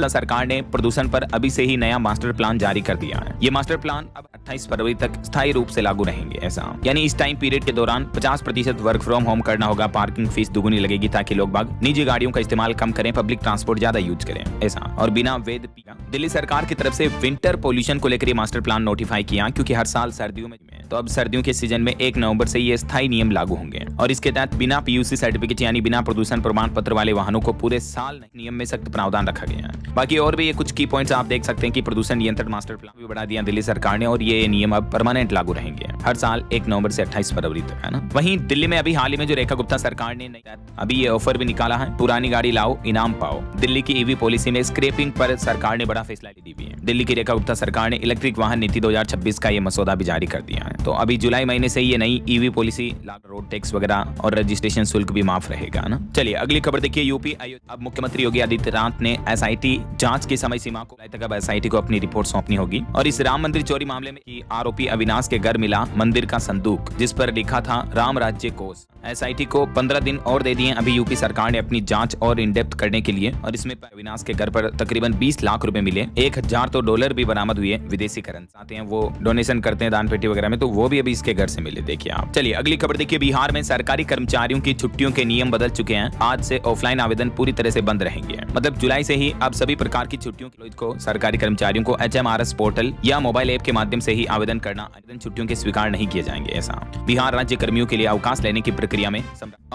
सरकार ने प्रदूषण पर अभी से ही नया मास्टर प्लान जारी कर दिया है। ये मास्टर प्लान अब 28 फरवरी तक स्थायी रूप से लागू रहेंगे। ऐसा यानी इस टाइम पीरियड के दौरान 50% वर्क फ्रॉम होम करना होगा। पार्किंग फीस दुगुनी लगेगी ताकि लोग बाग निजी गाड़ियों का इस्तेमाल कम करें, पब्लिक ट्रांसपोर्ट ज्यादा यूज करें। ऐसा और बिना वेद दिल्ली सरकार की तरफ से विंटर पोल्यूशन को लेकर ये मास्टर प्लान नोटिफाई किया, क्योंकि हर साल सर्दियों में तो अब सर्दियों के सीजन में 1 नवंबर से ये स्थायी नियम लागू होंगे और इसके तहत बिना पीयूसी सर्टिफिकेट यानी बिना प्रदूषण प्रमाण पत्र वाले वाहनों को पूरे साल नियम में सख्त प्रावधान रखा गया है। बाकी और भी ये कुछ की पॉइंट्स आप देख सकते हैं कि प्रदूषण नियंत्रण मास्टर प्लान भी बढ़ा दिया दिल्ली सरकार ने और ये नियम अब परमानेंट लागू रहेंगे हर साल 1 नवंबर से 28 फरवरी तक, है ना। वहीं दिल्ली में अभी हाल ही में जो रेखा गुप्ता सरकार ने अभी ये ऑफर भी निकाला है, पुरानी गाड़ी लाओ इनाम पाओ। दिल्ली की ईवी पॉलिसी में स्क्रैपिंग पर सरकार ने बड़ा फैसला ली हुई है। दिल्ली की रेखा गुप्ता सरकार ने इलेक्ट्रिक वाहन नीति 2026 का ये मसौदा भी जारी कर दिया है। तो अभी जुलाई महीने से ये नई ईवी पॉलिसी रोड टैक्स वगैरह और रजिस्ट्रेशन शुल्क भी माफ रहेगा ना। चलिए अगली खबर देखिए। यूपी अब मुख्यमंत्री योगी आदित्यनाथ ने एसआईटी जांच की समय सीमा को तक अब एसआईटी को अपनी रिपोर्ट सौंपनी होगी और इस राम मंदिर चोरी मामले में आरोपी अविनाश के घर मिला मंदिर का संदूक जिस पर लिखा था राम राज्य कोष। एसआईटी को 15 दिन और दे दिए अभी यूपी सरकार ने अपनी जांच और इन डेप्थ करने के लिए और इसमें अविनाश के घर पर तकरीबन 20 लाख रुपए मिले, 1000 तो डॉलर भी बरामद हुए, विदेशी करेंसी आते हैं वो डोनेशन करते हैं दान पेटी वगैरह में, तो वो भी अभी इसके घर से मिले। देखिए आप। चलिए अगली खबर देखिए। बिहार में सरकारी कर्मचारियों की छुट्टियों के नियम बदल चुके हैं। आज से ऑफलाइन आवेदन पूरी तरह से बंद रहेंगे। मतलब जुलाई से ही अब सभी प्रकार की छुट्टियों को सरकारी कर्मचारियों को HMRS पोर्टल या मोबाइल ऐप के माध्यम से ही आवेदन करना, आवेदन छुट्टियों के स्वीकार नहीं किए जाएंगे। ऐसा बिहार राज्य कर्मियों के लिए अवकाश लेने की प्रक्रिया में।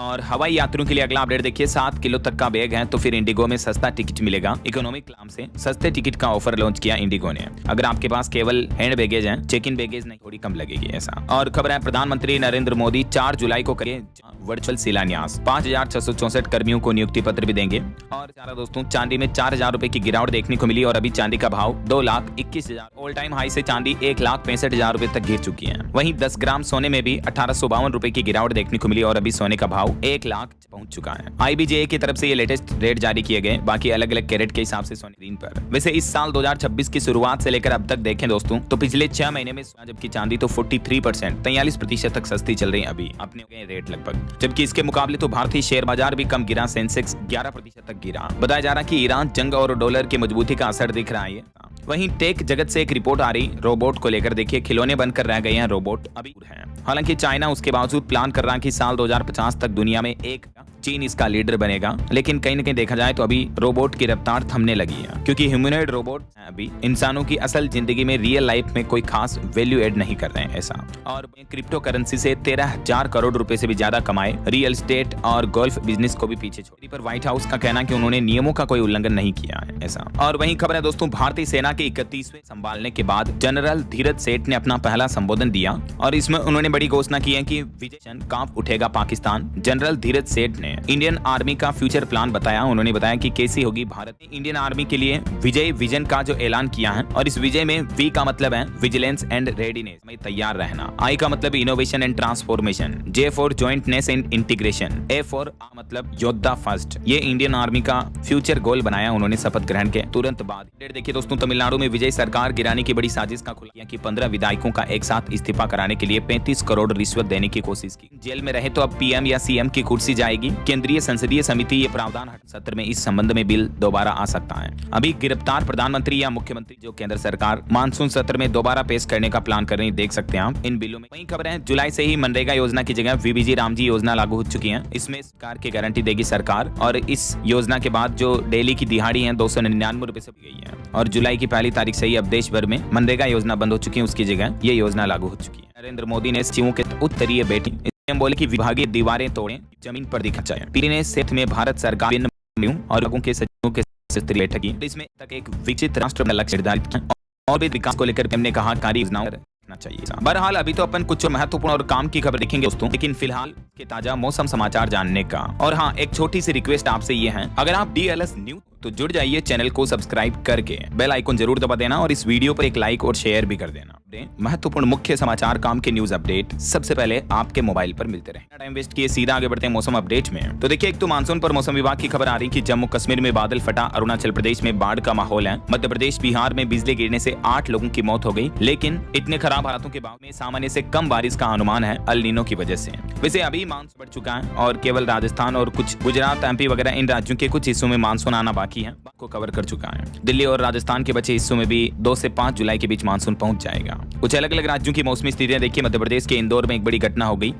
और हवाई यात्रियों के लिए अगला अपडेट देखिए। 7 किलो तक का बैग है तो फिर इंडिगो में सस्ता टिकट मिलेगा। इकोनॉमिक क्लास से सस्ते टिकट का ऑफर लॉन्च किया इंडिगो ने। अगर आपके पास केवल हैंड बैगेज है, चेक इन बैगेज नहीं, थोड़ी कम लगेगी। ऐसा और खबर है प्रधानमंत्री नरेंद्र मोदी 4 जुलाई को करेंगे वर्चुअल शिलान्यास। 5664 कर्मियों को नियुक्ति पत्र भी देंगे। और चारा दोस्तों, चांदी में 4000 रुपए की गिरावट देखने को मिली और अभी चांदी का भाव 2,21,000 ऑल टाइम हाई से चांदी 1,65,000 रुपए तक गिर चुकी है। वहीं 10 ग्राम सोने में भी 1852 रुपए की गिरावट देखने को मिली और अभी सोने का भाव 1 लाख पहुंच चुका है। IBJ की तरफ से ये लेटेस्ट रेट जारी किए गए, बाकी अलग अलग कैरेट के हिसाब से सोने दिन पर। वैसे इस साल 2026 की शुरुआत से लेकर अब तक देखें दोस्तों तो पिछले 6 महीने में जबकि चांदी तो 43% तक सस्ती चल रही है अभी अपने रेट लगभग, जबकि इसके मुकाबले तो भारतीय शेयर बाजार भी कम गिरा। सेंसेक्स 11% तक गिरा। बताया जा रहा कि ईरान जंग और डॉलर की मजबूती का असर दिख रहा है। वहीं टेक जगत से एक रिपोर्ट आ रही रोबोट को लेकर। देखिए खिलौने बनकर रह गए हैं रोबोट अभी है। हालांकि चाइना उसके बावजूद प्लान कर रहा है कि साल 2050 तक दुनिया में एक चीन इसका लीडर बनेगा। लेकिन कहीं न कहीं देखा जाए तो अभी रोबोट की रफ्तार थमने लगी है, क्योंकि ह्यूमनॉइड रोबोट अभी इंसानों की असल जिंदगी में रियल लाइफ में कोई खास वैल्यू ऐड नहीं कर रहे हैं। ऐसा और क्रिप्टो करेंसी से 13,000 करोड़ रुपए से भी ज्यादा कमाए। रियल एस्टेट और गोल्फ बिजनेस को भी पीछे छोड़ी। पर व्हाइट हाउस का कहना है कि उन्होंने नियमों का कोई उल्लंघन नहीं किया है। ऐसा और वहीं खबर है दोस्तों, भारतीय सेना के 31वें संभालने के बाद जनरल धीरज सेठ ने अपना पहला संबोधन दिया और इसमें उन्होंने बड़ी घोषणा की है कि विजय कांप उठेगा पाकिस्तान। जनरल धीरज सेठ ने इंडियन आर्मी का फ्यूचर प्लान बताया। उन्होंने बताया कि कैसी होगी भारत ने इंडियन आर्मी के लिए विजय विजन का जो ऐलान किया है और इस विजय में वी का मतलब है विजिलेंस एंड रेडीनेस में तैयार रहना, आई का मतलब innovation and transformation, J for jointness and integration, A for मतलब योद्धा फर्स्ट। ये इंडियन आर्मी का फ्यूचर गोल बनाया उन्होंने शपथ ग्रहण के तुरंत बाद। देखिए दोस्तों, तमिलनाडु में विजय सरकार गिराने की बड़ी साजिश का खुलासा कि 15 विधायकों का एक साथ इस्तीफा कराने के लिए 35 करोड़ रिश्वत देने की कोशिश की। जेल में रहे तो अब PM या CM की कुर्सी जाएगी। केंद्रीय संसदीय समिति ये प्रावधान सत्र में इस संबंध में बिल दोबारा आ सकता है। अभी गिरफ्तार प्रधानमंत्री या मुख्यमंत्री जो केंद्र सरकार मानसून सत्र में दोबारा पेश करने का प्लान कर रही है, देख सकते हैं आप इन बिलों में। वही खबर है जुलाई से ही मनरेगा योजना की जगह VBG रामजी योजना लागू हो चुकी है। इसमें सरकार की गारंटी देगी सरकार और इस योजना के बाद जो डेली की दिहाड़ी है 299 रुपए से गई है और जुलाई की 1 तारीख से ही अब देश भर में मनरेगा योजना बंद हो चुकी है, उसकी जगह ये योजना लागू हो चुकी है। नरेंद्र मोदी ने सचिवों के उत्तरीय बेटी बोले कि विभागीय दीवारें तोड़ें, जमीन पर दिखा चाहिए। पीली ने सेठ में भारत सरकार और लोगों के सचिवों के स्तरीय बैठक की। इसमें तक एक विकसित राष्ट्र का लक्ष्य निर्धारित किया और भी विकास को लेकर हमने कहा कार्य योजनाओं रखना चाहिए। बहरहाल अभी तो अपन कुछ महत्वपूर्ण और काम की खबर देखेंगे दोस्तों, लेकिन फिलहाल के ताजा मौसम समाचार जानने का। और हाँ, एक छोटी सी रिक्वेस्ट आपसे ये है, अगर आप DLS न्यूज तो जुड़ जाइए, चैनल को सब्सक्राइब करके बेल आइकन जरूर दबा देना और इस वीडियो पर एक लाइक और शेयर भी कर देना। महत्वपूर्ण मुख्य समाचार काम के न्यूज अपडेट सबसे पहले आपके मोबाइल पर मिलते रहे। टाइम वेस्ट किए सीधा आगे बढ़ते हैं मौसम अपडेट में। तो देखिए, एक तो मानसून पर मौसम विभाग की खबर आ रही कि जम्मू कश्मीर में बादल फटा, अरुणाचल प्रदेश में बाढ़ का माहौल है, मध्य प्रदेश बिहार में बिजली गिरने से 8 लोगों की मौत हो गई। लेकिन इतने खराब हालातों के बाद में सामान्य से कम बारिश का अनुमान है अल नीनो की वजह से। वैसे अभी मानसून बढ़ चुका है और केवल राजस्थान और कुछ गुजरात, एमपी वगैरह इन राज्यों के कुछ हिस्सों में मानसून आना बाकी है, को कवर कर चुका है। दिल्ली और राजस्थान के बचे हिस्सों में भी 2 से 5 जुलाई के बीच मानसून पहुंच जाएगा। कुछ अलग अलग राज्यों की मौसमी स्थितियां देखिए। मध्य प्रदेश के इंदौर में एक बड़ी घटना हो गई।